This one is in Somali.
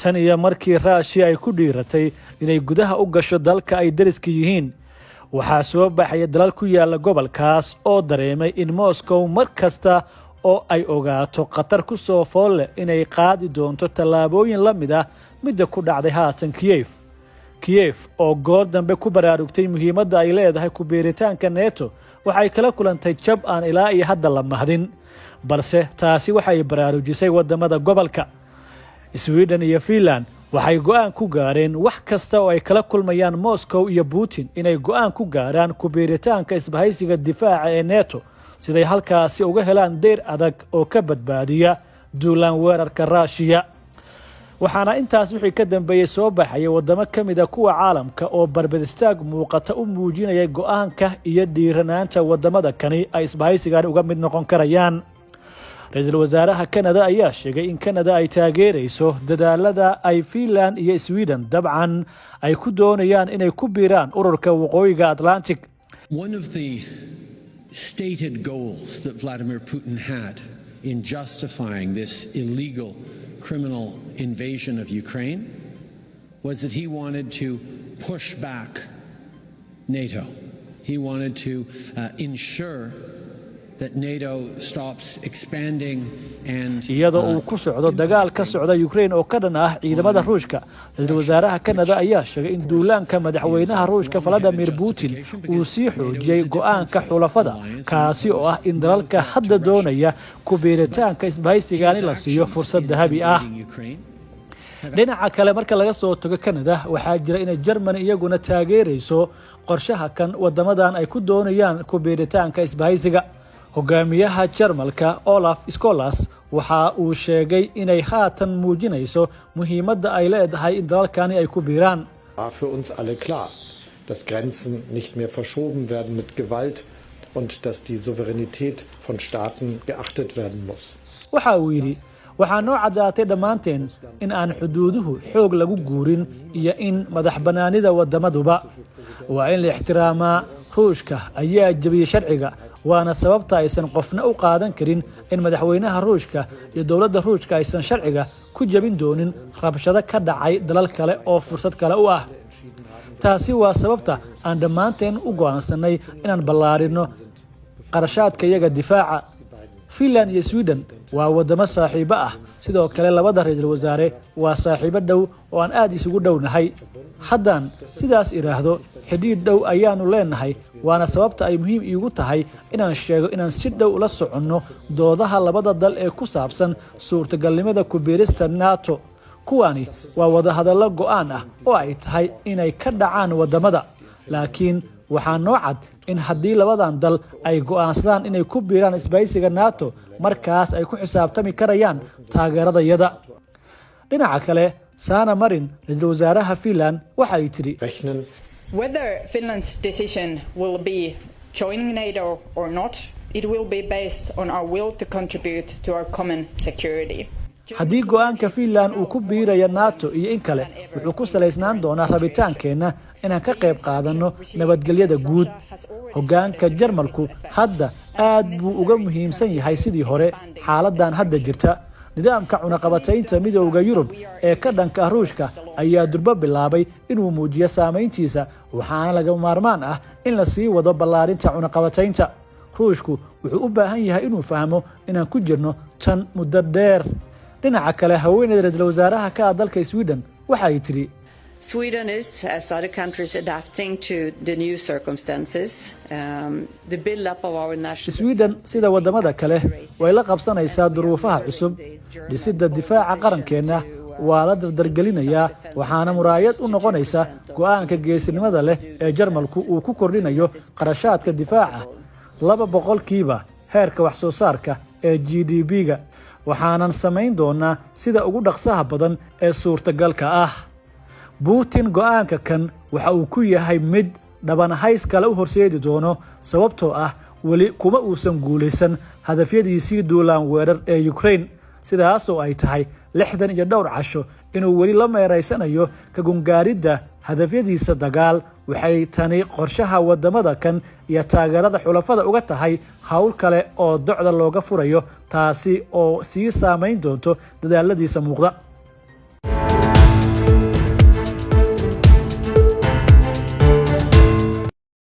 tan iyo markii Russia ay ku dhiiratay inay gudaha u gasho dalka ay dariska yihiin waxaa soo baxay dalal ku yaala gobolkaas oo dareemay in Moscow markasta oo ay ogaato qatar ku soo fool inay qaadi doonto tallaabooyin la mid ah mid ku dhacday haatan Kiev oo goor dambe ku baraarugtay muhiimadda ay leedahay ku beeritaanka NATO waxay kala kulantay jab aan ilaa iyo hadda la mahdin balse taasi waxay baraarujisay wadamada gobolka Sweden iyo Finland waxay go'aan ku gaareen wax kasta oo ay kala kulmayaan Moscow iyo Putin inay go'aan ku gaaraan ku beeritaanka isbahaysiga difaaca ee NATO siday halkaasi uga helaan deer adag oo ka badbaadiya duulaan weerarka Russia waxaana intaas wixii ka dambeeyay soo baxay wadamo kamid ah kuwa caalamka oo barbadistaag muuqata u muujinaya go'aanka iyo dhiiranaanta wadamada kani ay isbahaysigan uga mid noqon karayaan Ra'iisul Wasaaraha Canada ayaa sheegay in Canada ay taageerayso dadaalada ay Finland iyo Sweden dabcan ay ku doonayaan inay ku biiraan ururka waqooyiga Atlantic. One of the stated goals that Vladimir Putin had in justifying this illegal criminal invasion of Ukraine was that he wanted to push back NATO. He wanted to ensure that NATO stops expanding and iyadoo uu ku socdo dagaal ka socda Ukraine oo ka dhan ah ciidamada Ruushka Ra'iisul Wasaaraha Canada ayaa sheegay in duulaanka madaxweynaha Ruushka Vladimir Putin uu sii xoojiyay go'aanka xulafada kaasi oo ah in dalalka hadda doonaya ku beeritaanka isbahaysigan la siiyo fursad dahabi ah dhinaca kale marka laga soo tago Canada waxaa jira in Germany iyaguna taageerayso qorshaha kan wadamadan ay ku doonayaan ku beeritaanka isbahaysiga hogaamiyaha Jarmalka Olaf Scholz waxa uu sheegay inay haatan muujinayso muhiimadda ay leedahay in dalalkani ay ku biiraan. Für uns alle klar, dass Grenzen nicht mehr verschoben werden mit Gewalt und dass die Souveränität von Staaten geachtet werden muss. Waxa uu yiri waxaa noo cadaatay dhammaanteen in aan xuduuduhu xoog lagu guurin iyo in madaxbanaanida wadamaduba waa in la ixtiraamaa Ruushka ayaa jabiyay sharciga waana sababta aysan qofna u qaadan karin in madaxweynaha Ruushka iyo dawladda Ruushka aysan sharciga ku jabin doonin rabshado ka dhacay dalal kale oo fursad kale u ah taasi waa sababta aan dhammaanteen u go'aansanay inaan ballaarino qarashaadka iyaga difaaca Finland iyo Sweden waa wadamo saaxiibo ah sidoo kale labada ra'iisul wasaare waa saaxiibo dhow oo aan aad isugu dhownahay haddaan sidaas iraahdo xidhiidh dhow ayaanu leenahay waana sababta ay muhiim iigu tahay inaan sheego inaan si dhow ula soconno doodaha labada dal ee ku saabsan suurtagalnimada ku biirista NATO kuwani waa wada hadallo go'aan ah oo ay tahay inay ka dhacaan wadamada laakiin waxaa noo cad in haddii labadan dal ay go'aansadaan inay ku biiraan isbahaysiga NATO markaas ay ku xisaabtami karayaan taageeradayada dhinaca kale Sanna Marin ra'iisul wasaaraha Finland waxay tiri Whether Finland's decision will be joining NATO or not, it will be based on our will to contribute to our common security. haddii go'aanka Finland uu ku biirayo NATO iyo in kale wuxuu ku saleysnaan doonaa rabitaankeenna inaan ka qayb qaadano nabadgelyada guud hoggaanka Jarmalku hadda aad buu uga muhiimsan yahay sidii hore xaaladan hadda jirta nidaamka cunaqabataynta midowga Yurub ee ka dhanka Ruushka ayaa durba bilaabay inuu muujiyo saameyntiisa waxaana laga maarmaan ah in la sii wado ballaarinta cunaqabataynta Ruushku wuxuu u baahan yahay inuu fahmo inaan ku jirno tan muddo dheer dhinaca kale haweeneyda ra'iisul wasaaraha ka dalka Sweden waxay tiri Sweden is, as other countries, adapting to the new circumstances. The build-up of our national... Sweden, sida wadamada kale, way la qabsanaysaa duruufaha cusub. Dhisidda difaaca qarankeena waa la dardargelinayaa waxaana muraayad u noqonaysa go'aanka geesinimada leh ee Jarmalku uu ku kordhinayo qarashaadka difaaca 2% heerka wax soo saarka ee GDP-ga waxaanan samayn doonaa sida ugu dhaqsaha badan ee suurtagalka ah. Putin go'aanka kan waxa uu ku yahay mid dhaban hays kale u horseedi doono sababtoo ah wali kuma uusan guuleysan hadafyadiisii duulaan weerar ee Ukraine sidaas oo ay tahay 60 iyo dhowr casho inuu wali la meereysanayo ka gungaaridda hadafyadiisa dagaal waxay tani qorshaha wadamada kan iyo taageerada xulafada uga tahay hawl kale oo docda looga furayo taasi oo sii saameyn doonto dadaaladiisa muuqda